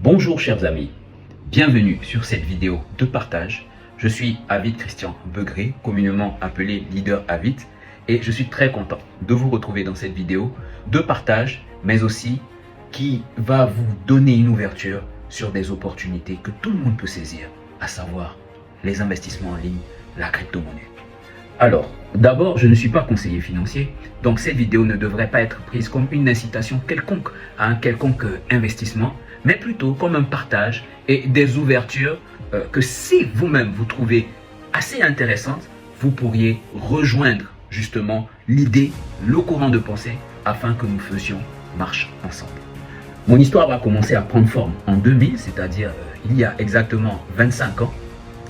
Bonjour chers amis, bienvenue sur cette vidéo de partage. Je suis Avid Christian Begré, communément appelé Leader Avid, et je suis très content de vous retrouver dans cette vidéo de partage, mais aussi qui va vous donner une ouverture sur des opportunités que tout le monde peut saisir, à savoir les investissements en ligne, la crypto-monnaie. Alors, d'abord, je ne suis pas conseiller financier, donc cette vidéo ne devrait pas être prise comme une incitation quelconque à un quelconque investissement, mais plutôt comme un partage et des ouvertures que si vous-même vous trouvez assez intéressantes, vous pourriez rejoindre justement l'idée, le courant de pensée, afin que nous faisions marche ensemble. Mon histoire va commencer à prendre forme en 2000, c'est-à-dire il y a exactement 25 ans,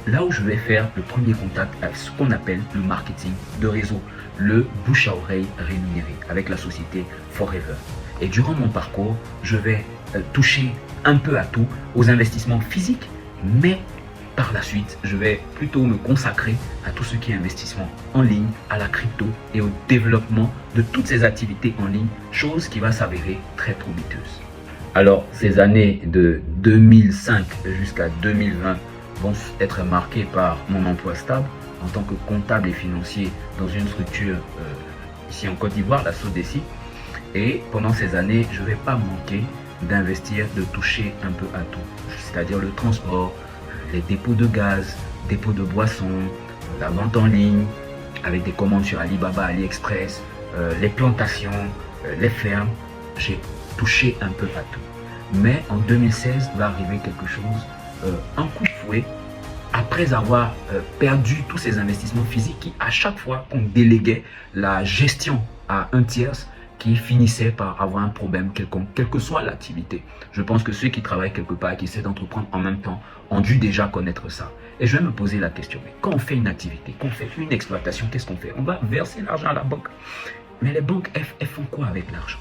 là où je vais faire le premier contact avec ce qu'on appelle le marketing de réseau, le bouche à oreille rémunéré avec la société Forever. Et durant mon parcours, je vais toucher un peu à tout, aux investissements physiques, mais par la suite, je vais plutôt me consacrer à tout ce qui est investissement en ligne, à la crypto et au développement de toutes ces activités en ligne, chose qui va s'avérer très prometteuse. Alors, ces années de 2005 jusqu'à 2020 vont être marquées par mon emploi stable en tant que comptable et financier dans une structure ici en Côte d'Ivoire, la SODECI. Et pendant ces années, je ne vais pas manquer d'investir, de toucher un peu à tout, c'est-à-dire le transport, les dépôts de gaz, dépôts de boissons, la vente en ligne, avec des commandes sur Alibaba, AliExpress, les plantations, les fermes. J'ai touché un peu à tout. Mais en 2016 va arriver quelque chose, un coup de fouet, après avoir perdu tous ces investissements physiques qui, à chaque fois qu'on déléguait la gestion à un tiers, qui finissait par avoir un problème quelconque, quelle que soit l'activité. Je pense que ceux qui travaillent quelque part et qui essaient d'entreprendre en même temps ont dû déjà connaître ça. Et je vais me poser la question, mais quand on fait une activité, quand on fait une exploitation, qu'est-ce qu'on fait? On va verser l'argent à la banque. Mais les banques, elles font quoi avec l'argent?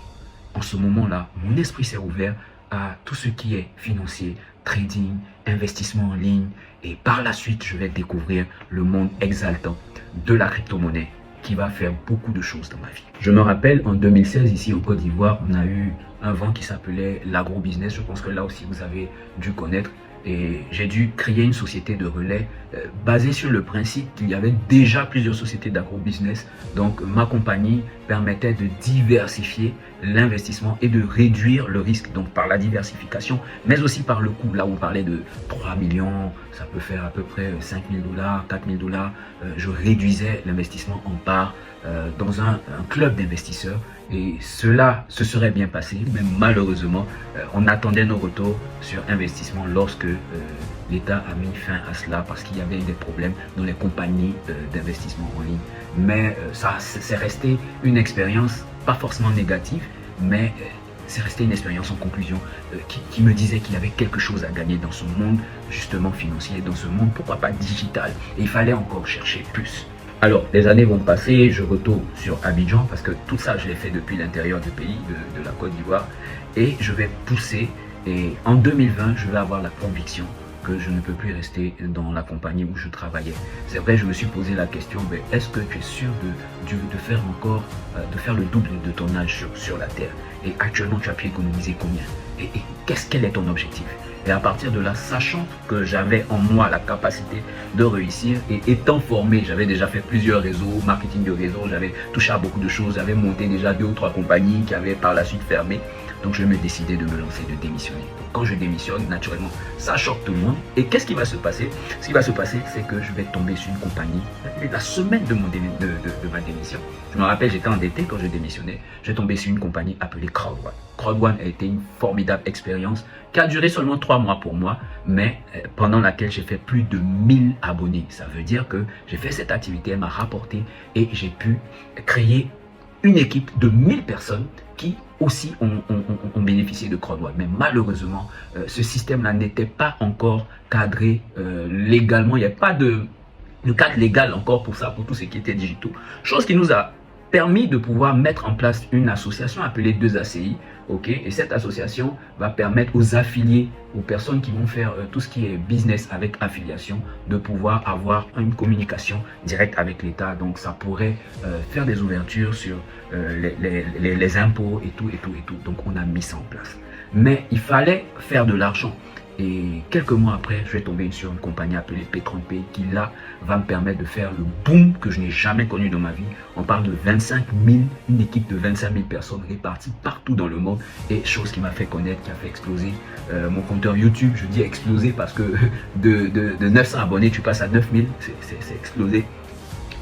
En ce moment-là, mon esprit s'est ouvert à tout ce qui est financier, trading, investissement en ligne. Et par la suite, je vais découvrir le monde exaltant de la crypto-monnaie, qui va faire beaucoup de choses dans ma vie. Je me rappelle, en 2016, ici en Côte d'Ivoire, on a eu un vent qui s'appelait l'agro-business. Je pense que là aussi, vous avez dû connaître. Et j'ai dû créer une société de relais basée sur le principe qu'il y avait déjà plusieurs sociétés d'agro-business. Donc, ma compagnie permettait de diversifier l'investissement et de réduire le risque. Donc, par la diversification, mais aussi par le coût. Là où on parlait de 3 millions, ça peut faire à peu près 5 000 $, 4 000 $. Je réduisais l'investissement en part dans un club d'investisseurs. Et cela se serait bien passé, mais malheureusement, on attendait nos retours sur investissement lorsque l'État a mis fin à cela parce qu'il y avait des problèmes dans les compagnies d'investissement en ligne. Mais ça, c'est resté une expérience, pas forcément négative, mais c'est resté une expérience en conclusion qui me disait qu'il y avait quelque chose à gagner dans ce monde justement financier, dans ce monde, pourquoi pas digital. Et il fallait encore chercher plus. Alors, les années vont passer, je retourne sur Abidjan parce que tout ça, je l'ai fait depuis l'intérieur du pays, de la Côte d'Ivoire. Et je vais pousser et en 2020, je vais avoir la conviction que je ne peux plus rester dans la compagnie où je travaillais. C'est vrai, je me suis posé la question, mais est-ce que tu es sûr de faire encore, de faire le double de ton âge sur la Terre? Et actuellement, tu as pu économiser combien? Et quel est ton objectif? Et à partir de là, sachant que j'avais en moi la capacité de réussir et étant formé, j'avais déjà fait plusieurs réseaux, marketing de réseau, j'avais touché à beaucoup de choses, j'avais monté déjà 2 ou 3 compagnies qui avaient par la suite fermé. Donc je me décidais de me lancer, de démissionner. Donc, quand je démissionne, naturellement, ça choque tout le monde. Et qu'est-ce qui va se passer? Ce qui va se passer, c'est que je vais tomber sur une compagnie la semaine de ma démission. Je me rappelle, j'étais endetté quand je démissionnais. J'ai tombé sur une compagnie appelée CrowdOne. CrowdOne a été une formidable expérience qui a duré seulement 3 mois pour moi, mais pendant laquelle j'ai fait plus de 1000 abonnés. Ça veut dire que j'ai fait cette activité, elle m'a rapporté et j'ai pu créer une équipe de 1000 personnes qui aussi ont bénéficié de CrowdOne. Mais malheureusement, ce système-là n'était pas encore cadré légalement. Il n'y a pas de cadre légal encore pour ça, pour tout ce qui était digitaux. Chose qui nous a permis de pouvoir mettre en place une association appelée 2ACI. Et cette association va permettre aux affiliés, aux personnes qui vont faire tout ce qui est business avec affiliation, de pouvoir avoir une communication directe avec l'État. Donc ça pourrait faire des ouvertures sur les impôts et tout. Donc on a mis ça en place. Mais il fallait faire de l'argent. Et quelques mois après, je vais tomber sur une compagnie appelée P30P qui là va me permettre de faire le boom que je n'ai jamais connu dans ma vie. On parle de 25 000, une équipe de 25 000 personnes réparties partout dans le monde. Et chose qui m'a fait connaître, qui a fait exploser mon compteur YouTube. Je dis exploser parce que de 900 abonnés, tu passes à 9000, c'est explosé.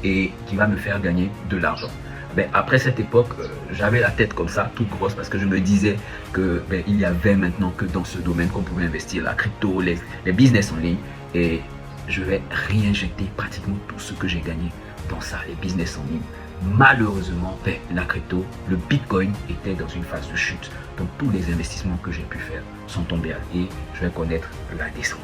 Et qui va me faire gagner de l'argent. Ben, après cette époque, j'avais la tête comme ça, toute grosse, parce que je me disais que il y avait maintenant que dans ce domaine qu'on pouvait investir, la crypto, les business en ligne, et je vais réinjecter pratiquement tout ce que j'ai gagné dans ça, les business en ligne. Malheureusement, la crypto, le Bitcoin était dans une phase de chute, donc tous les investissements que j'ai pu faire sont tombés à l'eau et je vais connaître la descente.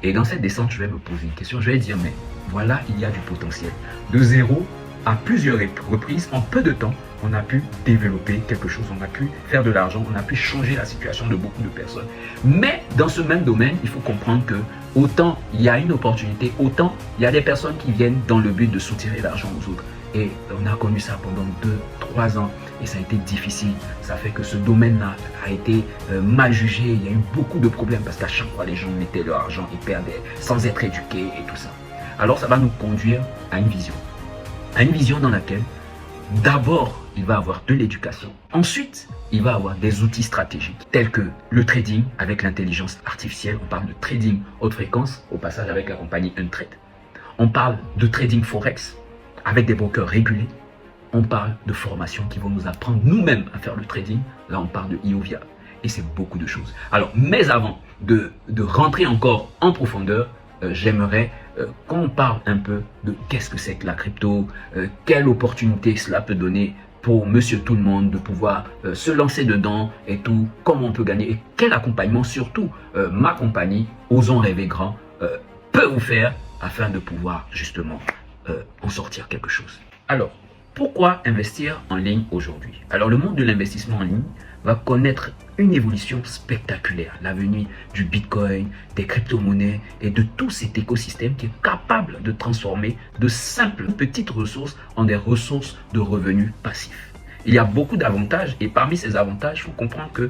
Et dans cette descente, je vais me poser une question, je vais dire, mais voilà, il y a du potentiel. De zéro à plusieurs reprises, en peu de temps, on a pu développer quelque chose, on a pu faire de l'argent, on a pu changer la situation de beaucoup de personnes. Mais dans ce même domaine, il faut comprendre que autant il y a une opportunité, autant il y a des personnes qui viennent dans le but de soutirer l'argent aux autres. Et on a connu ça pendant 2-3 ans et ça a été difficile. Ça fait que ce domaine-là a été mal jugé. Il y a eu beaucoup de problèmes parce qu'à chaque fois, les gens mettaient leur argent et perdaient sans être éduqués et tout ça. Alors, ça va nous conduire à une vision. À une vision dans laquelle, d'abord, il va avoir de l'éducation. Ensuite, il va avoir des outils stratégiques tels que le trading avec l'intelligence artificielle. On parle de trading haute fréquence, au passage avec la compagnie Untrade. On parle de trading forex avec des brokers régulés. On parle de formations qui vont nous apprendre nous-mêmes à faire le trading. Là, on parle de IOVIA. Et c'est beaucoup de choses. Alors, mais avant de rentrer encore en profondeur, j'aimerais qu'on parle un peu de qu'est-ce que c'est que la crypto, quelle opportunité cela peut donner pour monsieur tout le monde de pouvoir se lancer dedans et tout, comment on peut gagner et quel accompagnement surtout ma compagnie Osons Rêver Grand peut vous faire afin de pouvoir justement en sortir quelque chose. Alors, pourquoi investir en ligne aujourd'hui? Alors, le monde de l'investissement en ligne va connaître une évolution spectaculaire. La venue du Bitcoin, des crypto-monnaies et de tout cet écosystème qui est capable de transformer de simples petites ressources en des ressources de revenus passifs. Il y a beaucoup d'avantages et parmi ces avantages, il faut comprendre que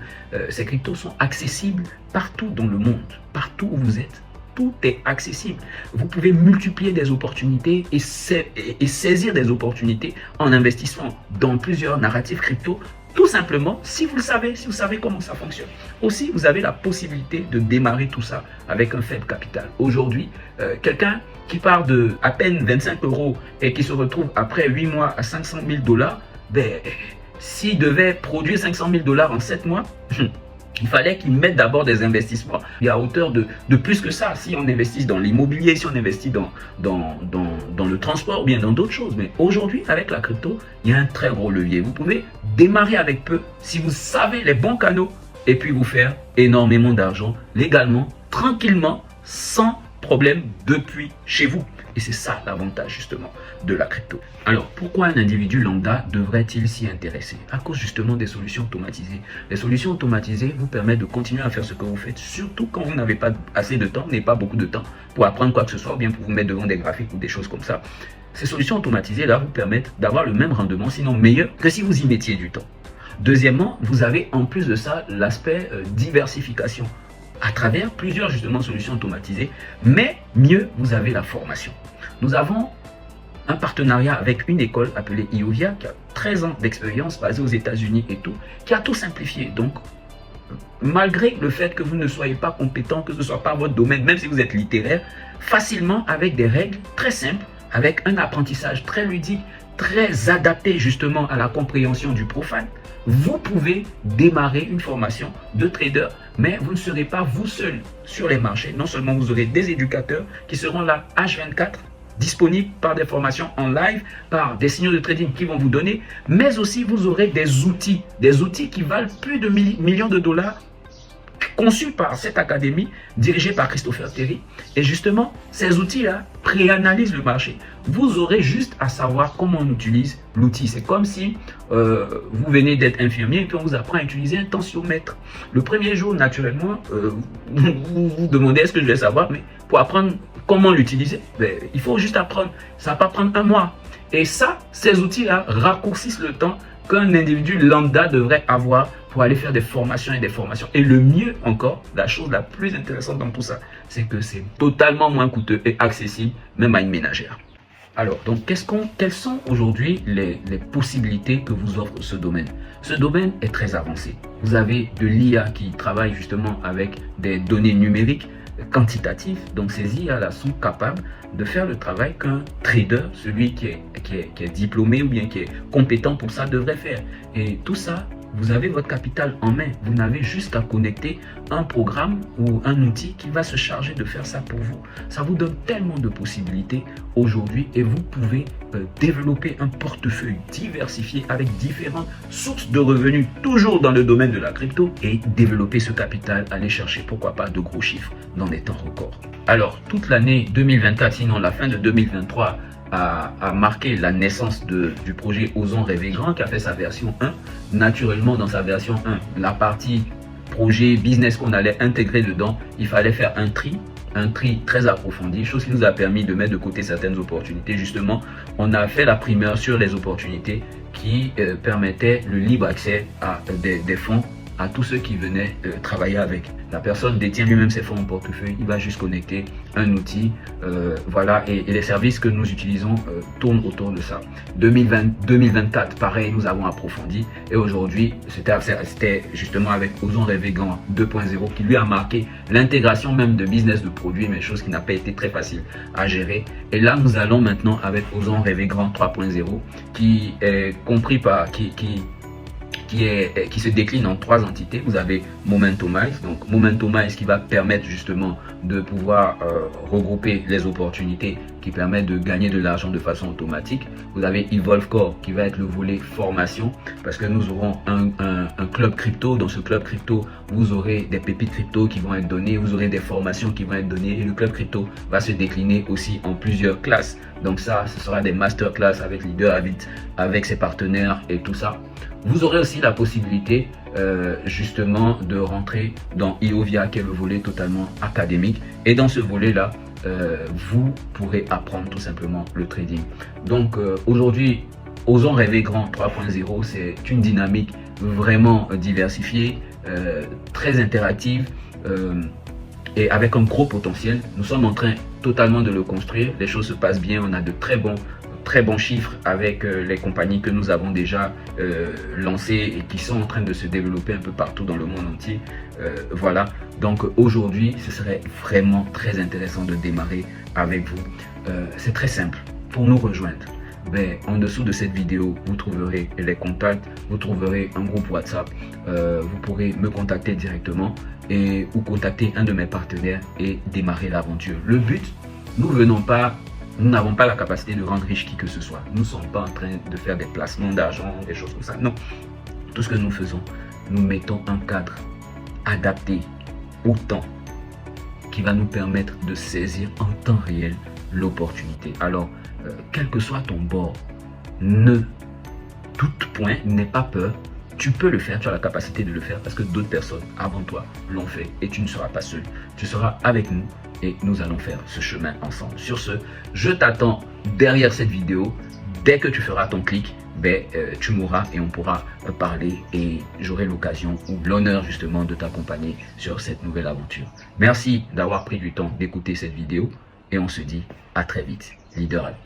ces cryptos sont accessibles partout dans le monde, partout où vous êtes. Tout est accessible. Vous pouvez multiplier des opportunités et saisir des opportunités en investissant dans plusieurs narratifs crypto. Tout simplement, si vous le savez, si vous savez comment ça fonctionne. Aussi, vous avez la possibilité de démarrer tout ça avec un faible capital. Aujourd'hui, quelqu'un qui part de à peine 25 € et qui se retrouve après 8 mois à 500 000 $, s'il devait produire 500 000 $ en 7 mois, il fallait qu'il mette d'abord des investissements et à hauteur de plus que ça. Si on investit dans l'immobilier, si on investit dans le transport ou bien dans d'autres choses. Mais aujourd'hui, avec la crypto, il y a un très gros levier. Vous pouvez démarrer avec peu si vous savez les bons canaux et puis vous faire énormément d'argent légalement, tranquillement, sans problème depuis chez vous. Et c'est ça l'avantage justement de la crypto. Alors pourquoi un individu lambda devrait-il s'y intéresser? À cause justement des solutions automatisées. Les solutions automatisées vous permettent de continuer à faire ce que vous faites, surtout quand vous n'avez pas assez de temps, vous n'avez pas beaucoup de temps pour apprendre quoi que ce soit, ou bien pour vous mettre devant des graphiques ou des choses comme ça. Ces solutions automatisées là vous permettent d'avoir le même rendement, sinon meilleur que si vous y mettiez du temps. Deuxièmement, vous avez en plus de ça l'aspect diversification à travers plusieurs justement solutions automatisées, mais mieux, vous avez la formation. Nous avons un partenariat avec une école appelée IOVIA qui a 13 ans d'expérience basée aux États-Unis et tout, qui a tout simplifié. Donc, malgré le fait que vous ne soyez pas compétent, que ce ne soit pas votre domaine, même si vous êtes littéraire, facilement avec des règles très simples, avec un apprentissage très ludique, très adapté justement à la compréhension du profane, vous pouvez démarrer une formation de trader, mais vous ne serez pas vous seul sur les marchés. Non seulement vous aurez des éducateurs qui seront là H24, disponibles par des formations en live, par des signaux de trading qui vont vous donner, mais aussi vous aurez des outils qui valent plus de millions de dollars, conçus par cette académie dirigée par Christopher Terry. Et justement, ces outils-là préanalysent le marché. Vous aurez juste à savoir comment on utilise l'outil. C'est comme si vous venez d'être infirmier et puis on vous apprend à utiliser un tensiomètre. Le premier jour, naturellement, vous vous demandez est-ce que je vais savoir, mais pour apprendre comment l'utiliser, il faut juste apprendre. Ça va pas prendre un mois. Et ça, ces outils-là raccourcissent le temps qu'un individu lambda devrait avoir pour aller faire des formations et des formations. Et le mieux encore, la chose la plus intéressante dans tout ça, c'est que c'est totalement moins coûteux et accessible, même à une ménagère. Alors, donc, quelles sont aujourd'hui les possibilités que vous offre ce domaine? Ce domaine est très avancé. Vous avez de l'IA qui travaille justement avec des données numériques quantitatives. Donc, ces IA-là sont capables de faire le travail qu'un trader, celui qui est diplômé ou bien qui est compétent pour ça, devrait faire. Et tout ça, vous avez votre capital en main. Vous n'avez juste à connecter un programme ou un outil qui va se charger de faire ça pour vous. Ça vous donne tellement de possibilités aujourd'hui et vous pouvez développer un portefeuille diversifié avec différentes sources de revenus, toujours dans le domaine de la crypto, et développer ce capital, aller chercher pourquoi pas de gros chiffres dans des temps records. Alors, toute l'année 2024, sinon la fin de 2023, a marqué la naissance du projet Osons Rêver Grand qui a fait sa version 1. Naturellement, dans sa version 1, la partie projet business qu'on allait intégrer dedans, il fallait faire un tri très approfondi, chose qui nous a permis de mettre de côté certaines opportunités. Justement, on a fait la primeur sur les opportunités qui permettaient le libre accès à des fonds à tous ceux qui venaient travailler avec. La personne détient lui-même ses fonds en portefeuille, il va juste connecter un outil, voilà, et les services que nous utilisons tournent autour de ça. 2024, pareil, nous avons approfondi, et aujourd'hui, c'était justement avec Osons Rêver Grand 2.0 qui lui a marqué l'intégration même de business de produits, mais chose qui n'a pas été très facile à gérer. Et là, nous allons maintenant avec Osons Rêver Grand 3.0 qui est compris par, qui se décline en 3 entités. Vous avez Momentumize, donc Momentumize qui va permettre justement de pouvoir regrouper les opportunités qui permettent de gagner de l'argent de façon automatique. Vous avez Evolve Core qui va être le volet formation, parce que nous aurons un club crypto. Dans ce club crypto, vous aurez des pépites crypto qui vont être données, vous aurez des formations qui vont être données, et le club crypto va se décliner aussi en plusieurs classes. Donc ça, ce sera des masterclass avec Leader Habit, avec ses partenaires et tout ça. Vous aurez aussi la possibilité justement de rentrer dans IOVIA, qui est le volet totalement académique. Et dans ce volet-là, vous pourrez apprendre tout simplement le trading. Donc aujourd'hui, Osons Rêver Grand 3.0, c'est une dynamique vraiment diversifiée, très interactive et avec un gros potentiel. Nous sommes en train totalement de le construire. Les choses se passent bien, on a de très bons chiffres avec les compagnies que nous avons déjà lancées et qui sont en train de se développer un peu partout dans le monde entier. Voilà, donc aujourd'hui, ce serait vraiment très intéressant de démarrer avec vous. C'est très simple. Pour nous rejoindre, en dessous de cette vidéo, vous trouverez les contacts, vous trouverez un groupe WhatsApp, vous pourrez me contacter directement ou contacter un de mes partenaires et démarrer l'aventure. Le but, nous n'avons pas la capacité de rendre riche qui que ce soit. Nous ne sommes pas en train de faire des placements d'argent, des choses comme ça. Non. Tout ce que nous faisons, nous mettons un cadre adapté au temps qui va nous permettre de saisir en temps réel l'opportunité. Alors, quel que soit ton bord, ne doute point, n'aie pas peur. Tu peux le faire, tu as la capacité de le faire parce que d'autres personnes avant toi l'ont fait et tu ne seras pas seul. Tu seras avec nous et nous allons faire ce chemin ensemble. Sur ce, je t'attends derrière cette vidéo. Dès que tu feras ton clic, tu m'auras et on pourra parler et j'aurai l'occasion ou l'honneur justement de t'accompagner sur cette nouvelle aventure. Merci d'avoir pris du temps d'écouter cette vidéo et on se dit à très vite. Leader Habit.